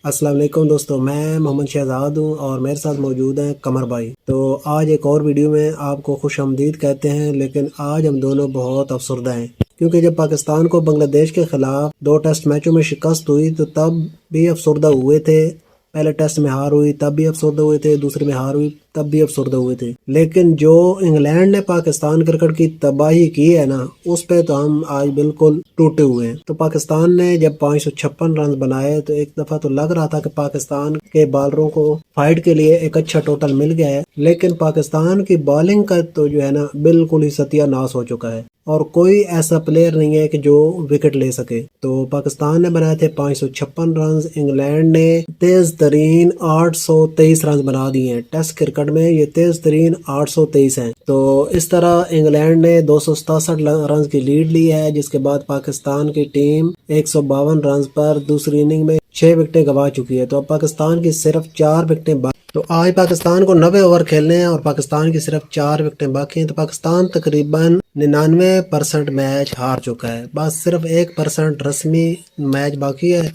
السلام علیکم دوستو، میں محمد شہزاد ہوں اور میرے ساتھ موجود ہیں قمر بھائی۔ تو آج ایک اور ویڈیو میں آپ کو خوش آمدید کہتے ہیں، لیکن آج ہم دونوں بہت افسردہ ہیں کیونکہ جب پاکستان کو بنگلہ دیش کے خلاف 2 ٹیسٹ میچوں میں شکست ہوئی تو تب بھی افسردہ ہوئے تھے۔ پہلے ٹیسٹ میں ہار ہوئی تب بھی افسردہ ہوئے تھے، دوسرے میں ہار ہوئی تب بھی افسردہ ہوئے تھے، لیکن جو انگلینڈ نے پاکستان کرکٹ کی تباہی کی ہے نا، اس پہ تو ہم آج بالکل ٹوٹے ہوئے ہیں۔ تو پاکستان نے جب 556 رنز بنائے تو ایک دفعہ تو لگ رہا تھا کہ پاکستان کے بالروں کو فائٹ کے لیے ایک اچھا ٹوٹل مل گیا ہے، لیکن پاکستان کی بالنگ کا تو جو ہے نا بالکل ہی ستیہ ناش ہو چکا ہے اور کوئی ایسا پلیئر نہیں ہے کہ جو وکٹ لے سکے۔ تو پاکستان نے بنائے تھے 556 رنز، انگلینڈ نے تیز ترین 823 رنز بنا دیے ہیں۔ ٹیسٹ کرکٹ میں یہ تیز ترین 823 ہیں۔ تو اس طرح انگلینڈ نے 267 رنز کی لیڈ لی ہے، جس کے بعد پاکستان کی ٹیم 152 رنز پر دوسری اننگ میں 6 وکٹیں گوا چکی ہے۔ تو اب پاکستان کی صرف 4 وکٹیں باقی۔ تو آج پاکستان کو 90 اوور کھیلنے ہیں اور پاکستان کی صرف 4 وکٹیں باقی ہیں۔ تو پاکستان تقریباً 99% میچ ہار چکا ہے، بس صرف 1% رسمی میچ باقی ہے،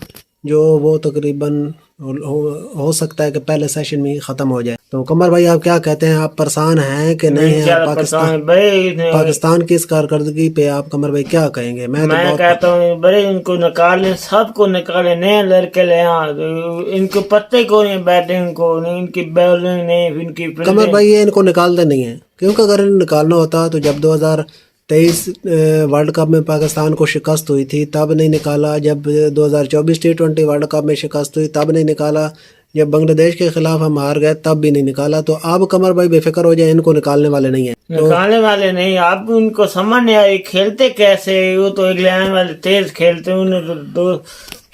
جو وہ تقریباً ہو سکتا ہے کہ پہلے سیشن میں ہی ختم ہو جائے۔ تو قمر بھائی آپ کیا کہتے ہیں، آپ پریشان ہیں کہ نہیں ہیں؟ پاکستان کی اس کارکردگی پہ آپ قمر بھائی کیا کہیں گے؟ میں کہتا ہوں بڑے ان کو نکالیں، سب کو نکالیں، نئے لڑکے لے ان کو پتے کو نہیں، بیٹنگ کو نہیں، ان کی بالنگ نہیں، ان کی قمر بھائی یہ ان کو نکالتے نہیں ہیں، کیونکہ اگر انہیں نکالنا ہوتا تو جب 2023 ورلڈ کپ میں پاکستان کو شکست ہوئی تھی تب نہیں نکالا، جب 2024 T20 ورلڈ کپ میں شکست ہوئی تب نہیں نکالا، جب بنگلہ دیش کے خلاف ہم ہار گئے تب بھی نہیں نکالا۔ تو اب قمر بھائی بے فکر ہو جائے، ان کو نکالنے والے نہیں ہیں، نکالنے والے نہیں۔ اب ان کو سمجھ نہیں آئی کھیلتے کیسے، وہ تو انگلینڈ والے تیز کھیلتے ہیں،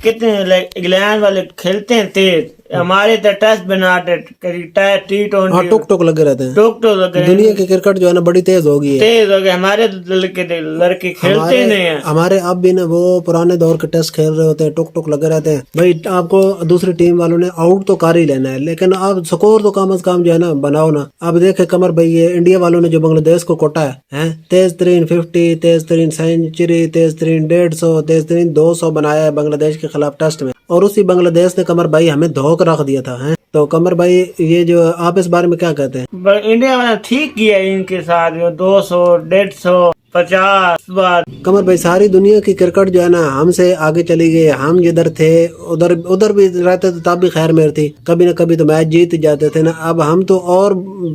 کتنے انگلینڈ والے کھیلتے ہیں تیز، ہمارے تو ٹیسٹ بناتے T20 ٹک ٹک لگے رہتے ہیں، ٹوک ٹوک لگے۔ دنیا کی کرکٹ جو ہے نا بڑی تیز ہو گئی ہے، تیز ہو گئے، ہمارے لڑکے کھیلتے ہی نہیں ہیں۔ ہمارے اب بھی نا وہ پرانے دور کے ٹیسٹ کھیل رہے ہوتے ہیں، ٹک ٹک لگے رہتے ہیں۔ بھائی آپ کو دوسری ٹیم والوں نے آؤٹ تو کر ہی لینا ہے، لیکن اب سکور تو کم از کم جو ہے نا بناؤ نا۔ اب دیکھیں قمر بھائی، یہ انڈیا والوں نے جو بنگلہ دیش کو کوٹا ہے، تیز ترین 50، تیز ترین سینچری، تیز ترین 150، تیز ترین 200 بنایا ہے بنگلہ دیش کے خلاف ٹیسٹ میں، اور اسی بنگلہ دیش نے قمر بھائی ہمیں دھو کر رکھ دیا تھا۔ تو قمر بھائی یہ جو آپ اس بارے میں کیا کہتے ہیں؟ انڈیا والا ٹھیک کیا ان کے ساتھ، 200، 150، 50 بار۔ قمر بھائی ساری دنیا کی کرکٹ جو ہے نا ہم سے آگے چلی گئی، ہم جدھر تھے ادھر بھی رہتے تھے تب بھی خیر میر تھی، کبھی نہ کبھی تو میچ جیت جاتے تھے نا، اب ہم تو اور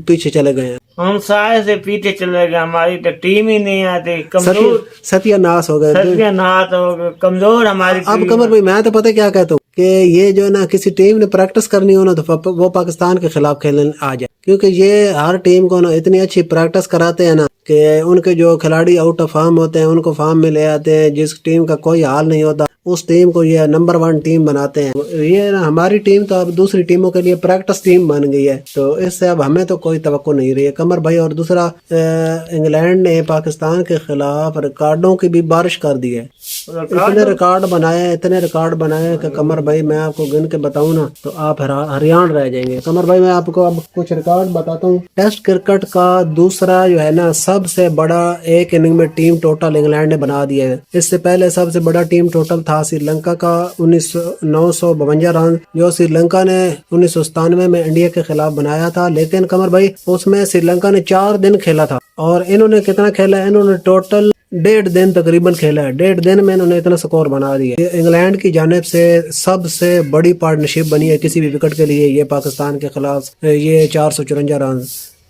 پیچھے چلے گئے ہیں، ہم سارے سے پیچھے چلے گئے، ہماری تو ٹیم ہی نہیں آتی، کمزور، ستیہ ناش ہو گئے، ستیہ ناش ہو گئے، کمزور ہماری اب قمر بھائی میں تو پتہ کیا کہتا ہوں کہ یہ جو ہے نا کسی ٹیم نے پریکٹس کرنی ہو نا تو وہ پاکستان کے خلاف کھیلنے آ جائے، کیونکہ یہ ہر ٹیم کو نا اتنی اچھی پریکٹس کراتے ہیں نا کہ ان کے جو کھلاڑی آؤٹ آف فارم ہوتے ہیں ان کو فارم میں لے آتے ہیں، جس ٹیم کا کوئی حال نہیں ہوتا اس ٹیم کو یہ نمبر 1 ٹیم بناتے ہیں۔ یہ نا ہماری ٹیم تو اب دوسری ٹیموں کے لیے پریکٹس ٹیم بن گئی ہے، تو اس سے اب ہمیں تو کوئی توقع نہیں رہی ہے قمر بھائی۔ اور دوسرا انگلینڈ نے پاکستان کے خلاف ریکارڈوں کی بھی بارش کر دی ہے، اتنے ریکارڈ بنائے کہ قمر بھائی میں آپ کو گن کے بتاؤں نا تو آپ حیران رہ جائیں گے۔ قمر بھائی میں آپ کو اب کچھ ریکارڈ بتاتا ہوں۔ ٹیسٹ کرکٹ کا دوسرا جو ہے نا سب سے بڑا ایک اننگ میں ٹیم ٹوٹل انگلینڈ نے بنا دیا ہے۔ اس سے پہلے سب سے بڑا ٹیم ٹوٹل تھا سری لنکا کا 952 رن، جو سری لنکا نے 1997 میں انڈیا کے خلاف بنایا تھا، لیکن قمر بھائی اس میں سری لنکا نے 4 دن کھیلا تھا اور انہوں نے کتنا کھیلا ہے، انہوں نے ٹوٹل 1.5 دن تقریباً کھیلا ہے، 1.5 دن میں انہوں نے اتنا سکور بنا دیا۔ انگلینڈ کی جانب سے سب سے بڑی پارٹنرشپ بنی ہے کسی بھی وکٹ کے لیے، یہ پاکستان کے خلاف یہ 454 رن،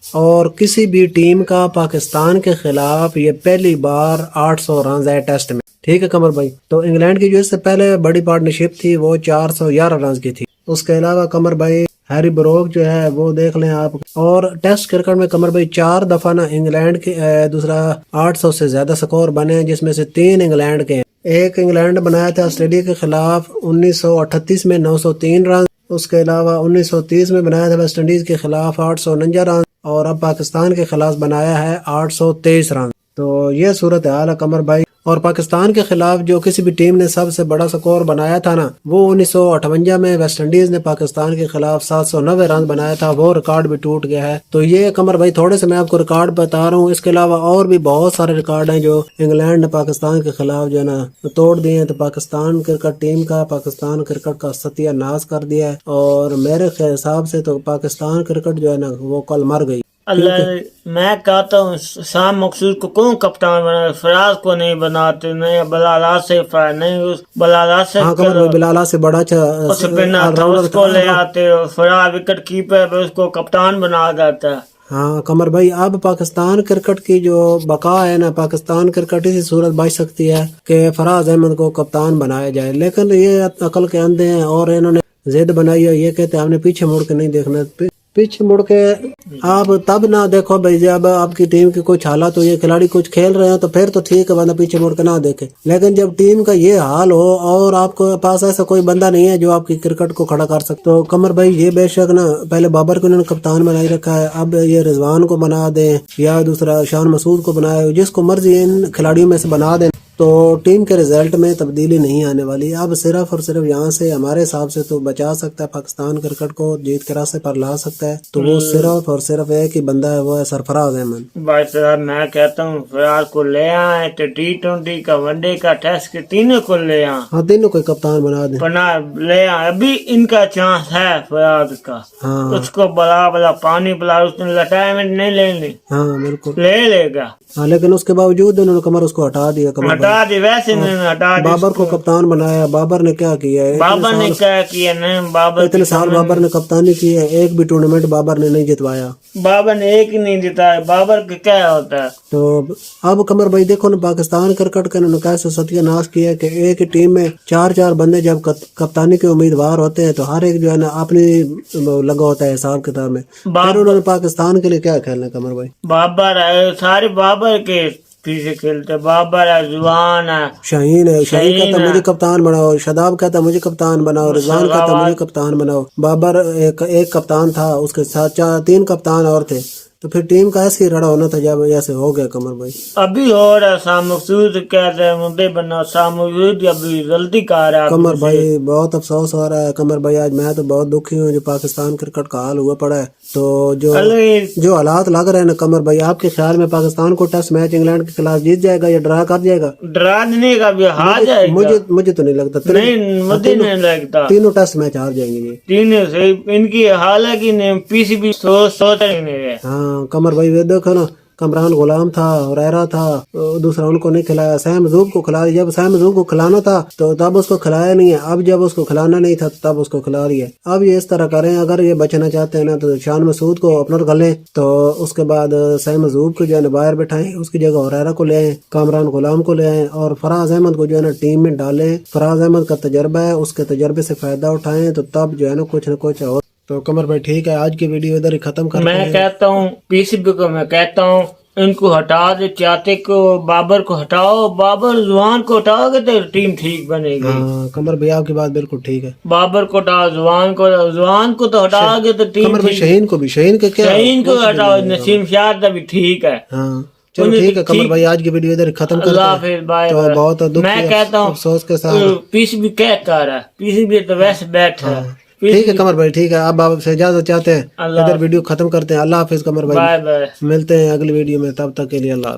اور کسی بھی ٹیم کا پاکستان کے خلاف یہ پہلی بار 800 رنز ہے ٹیسٹ میں، ٹھیک ہے قمر بھائی۔ تو انگلینڈ کی جو اس سے پہلے بڑی پارٹنرشپ تھی وہ 411 رنز کی تھی۔ اس کے علاوہ قمر بھائی ہیری بروک جو ہے وہ دیکھ لیں آپ، اور ٹیسٹ کرکٹ میں قمر بھائی 4 دفعہ نا انگلینڈ کے دوسرا 800 سے زیادہ سکور بنے، جس میں سے 3 انگلینڈ کے ہیں۔ ایک انگلینڈ نے بنایا تھا آسٹریلیا کے خلاف 1938 میں 903 رن، اس کے علاوہ 1930 میں بنایا تھا ویسٹ انڈیز کے خلاف 849 رن، اور اب پاکستان کے خلاف بنایا ہے 823 رن۔ تو یہ صورتحال ہے قمر بھائی، اور پاکستان کے خلاف جو کسی بھی ٹیم نے سب سے بڑا سکور بنایا تھا نا، وہ 1958 میں ویسٹ انڈیز نے پاکستان کے خلاف 790 رن بنایا تھا، وہ ریکارڈ بھی ٹوٹ گیا ہے۔ تو یہ قمر بھائی تھوڑے سے میں آپ کو ریکارڈ بتا رہا ہوں، اس کے علاوہ اور بھی بہت سارے ریکارڈ ہیں جو انگلینڈ نے پاکستان کے خلاف جو ہے نا توڑ دیے ہیں۔ تو پاکستان کرکٹ ٹیم کا، پاکستان کرکٹ کا ستیہ ناش کر دیا ہے، اور میرے حساب سے تو پاکستان کرکٹ جو ہے نا وہ کل مر گئی۔ اللہ، میں کہتا ہوں شام مقصود کو کون کپتان بنا، فراز کو نہیں بناتے، نہیں بلال آصف ہے، نہیں اس بلال آصف ہاں قمر بھائی بلال سے بڑا اس کو لے آتے، فراز وکٹ کیپر اس کو کپتان بنا دیتا ہے۔ ہاں قمر بھائی اب پاکستان کرکٹ کی جو بقا ہے نا، پاکستان کرکٹ اسی صورت بچ سکتی ہے کہ فراز احمد کو کپتان بنایا جائے، لیکن یہ عقل کے اندھے ہیں اور انہوں نے ضد بنائی ہے، یہ کہتے ہیں ہم نے پیچھے مڑ کے نہیں دیکھنا۔ پیچھے مڑ کے آپ تب نہ دیکھو بھائی جب آپ کی ٹیم کی کچھ حالت ہو، یہ کھلاڑی کچھ کھیل رہے ہیں تو پھر تو ٹھیک ہے، بندہ پیچھے مڑ کے نہ دیکھے، لیکن جب ٹیم کا یہ حال ہو اور آپ کو پاس ایسا کوئی بندہ نہیں ہے جو آپ کی کرکٹ کو کھڑا کر سکتے، تو قمر بھائی یہ بے شک نا پہلے بابر کو انہوں نے کپتان بنائی رکھا ہے، اب یہ رضوان کو بنا دیں یا دوسرا شان مسعود کو بنائے، جس کو مرضی ان کھلاڑیوں میں سے بنا دیں تو ٹیم کے رزلٹ میں تبدیلی نہیں آنے والی۔ اب صرف اور صرف یہاں سے ہمارے حساب سے تو بچا سکتا ہے پاکستان کرکٹ کو، جیت کے راستے پر لا سکتا ہے، تو وہ صرف اور صرف ایک ہی بندہ ہے، وہ ہے سرفراز احمد۔ بھائی صاحب میں کہتا ہوں فراز کو لے آئیں، تو T20 کا، ون ڈے کا، ٹیسٹ کے تینوں کو لے آئیں، ہاں تینوں کوئی کپتان بنا دیں، بنا لے آئیں، ابھی ان کا چانس ہے فراز کا۔ ہاں اس کو بلا پانی پلا، اس نے ریٹائرمنٹ نہیں لینی، ہاں بالکل، لے گا، ہاں لیکن اس کے باوجود انہوں نے کمر اس کو ہٹا دیا۔ کمر ہٹا دی، ویسے انہوں نے ہٹا دی۔ بابر کو کپتان بنایا، بابر نے کیا کیا ہے؟ بابر نے کیا کیا؟ نہیں، بابر اتنے سال بابر نے کپتانی کی ہے، ایک بھی ٹورنامنٹ بابر نے نہیں جتوایا، بابر نے ایک ہی نہیں جیتا ہے، بابر کا کیا ہوتا ہے؟ تو اب قمر بھائی دیکھو نا پاکستان کرکٹ کا انہوں نے کیسے ستیہ ناش کیا کہ ایک ٹیم میں چار بندے جب کپتانی کے امیدوار ہوتے ہیں تو ہر ایک جو ہے نا اپنی لگا ہوتا ہے حساب کتاب میں، پھر انہوں نے پاکستان کے لیے کیا کھیلنا ہے قمر بھائی؟ بابر ہے، سارے بابر کے پیچھے کھیلتے، بابر ہے، رضوان ہے، شاہین ہے، شاہین کہتا مجھے کپتان بناؤ، شاداب کہتا مجھے کپتان بناؤ، رضوان کہتا مجھے کپتان بناؤ، بابر ایک کپتان تھا، اس کے ساتھ 3 کپتان اور تھے، تو پھر ٹیم کا ایسے ہی رڑا ہونا تھا جب ایسے ہو گیا قمر بھائی۔ ابھی ہو رہا شام مقصود کہتے ہیں مدے بنا، شام مقصود ابھی غلطی کر رہا ہے قمر بھائی بہت افسوس ہو رہا ہے قمر بھائی، آج میں تو بہت دکھی ہوں جو پاکستان کرکٹ کا حال ہوا پڑا ہے، تو جو حالات لگ رہے ہیں نا قمر بھائی، آپ کے خیال میں پاکستان کو ٹیسٹ میچ انگلینڈ کے خلاف جیت جائے گا یا ڈرا کر جائے گا؟ ڈرا نہیں کا بھی ہار جائے گا، مجھے تو نہیں لگتا، نہیں مجھے نہیں لگتا، تینوں ٹیسٹ میچ ہار جائیں گے یہ تینوں سے۔ ان کی حالت کی پی سی بی سوچ ہی نہیں رہے۔ ہاں قمر بھائی وہ دیکھو نا، کمران غلام تھا، ریرا تھا، دوسرا ان کو نہیں کھلایا، سیم زوب کو کھلا دیا، جب سیم زوب کو کھلانا تھا تو تب اس کو کھلایا نہیں ہے، اب جب اس کو کھلانا نہیں تھا تو تب اس کو کھلا رہی ہے۔ اب یہ اس طرح کریں، اگر یہ بچنا چاہتے ہیں نا تو شان مسعود کو اپنر کر لیں، تو اس کے بعد سیم زوب کو جو ہے نا باہر بٹھائیں، اس کی جگہ ریرا کو لے آئیں، کامران غلام کو لے آئیں، اور فراز احمد کو جو ہے نا ٹیم میں ڈالیں۔ فراز احمد کا تجربہ ہے، اس کے تجربے سے فائدہ اٹھائیں، تو تب جو ہے نا کچھ نہ کچھ اور۔ تو قمر بھائی ٹھیک ہے، آج کی ویڈیو ادھر ہی ختم کرتے ہیں۔ میں کہتا ہوں پی سی بی کو، میں کہتا ہوں ان کو ہٹا دے، چاہتے کو بابر کو ہٹاؤ، بابر زوان کو ہٹاؤ گے تو ٹیم ٹھیک بنے گی۔ ہاں قمر بھائی آپ کی بات بالکل ٹھیک ہے، بابر کو ہٹاؤ، زوان کو تو ہٹاؤ گے تو ٹیم قمر بھائی شہین کو بھی، شہین کا کیا، شہین کو ہٹاؤ، نسیم شاہ بھی ٹھیک ہے۔ ہاں چلو ٹھیک ہے قمر بھائی، آج کی ویڈیو ادھر ختم کرتے اللہ ہیں۔ حافظ، بائے تو بہت میں کہتا ہوں افسوس کے ساتھ پی سی بی کیا کر رہا ہے، پی سی بی تو ویسے بیٹھا ہے۔ ٹھیک ہے قمر بھائی، ٹھیک ہے، اب آپ سے اجازت چاہتے ہیں، ادھر ویڈیو ختم کرتے ہیں۔ اللہ حافظ قمر بھائی، بائے بائے، ملتے ہیں اگلی ویڈیو میں، تب تک کے لیے اللہ حافظ۔